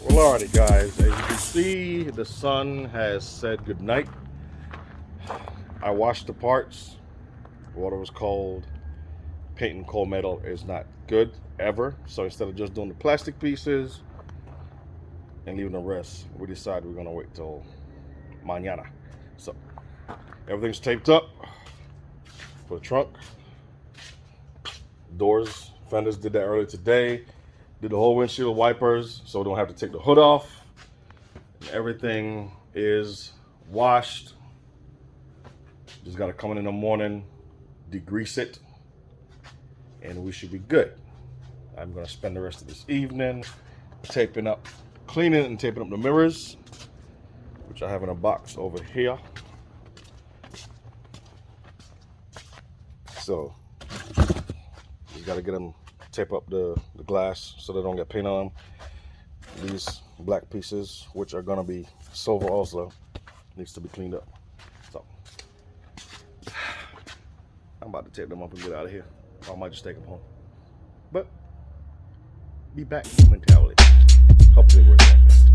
Well, alrighty guys, as you can see, the sun has said goodnight. I washed the parts. Water was cold. Painting cold metal is not good ever. So instead of just doing the plastic pieces and leaving the rest, we decided we're gonna wait till mañana. So everything's taped up for the trunk. Doors, fenders did that earlier today. Did the whole windshield wipers so we don't have to take the hood off. Everything is washed. Just gotta come in the morning, degrease it, and we should be good. I'm gonna spend the rest of this evening taping up, cleaning and taping up the mirrors, which I have in a box over here. So just gotta get them, tape up the glass so they don't get paint on them. These black pieces, which are gonna be silver also, needs to be cleaned up. So I'm about to tape them up and get out of here. Or I might just take them home. But be back momentarily. Hopefully it works out.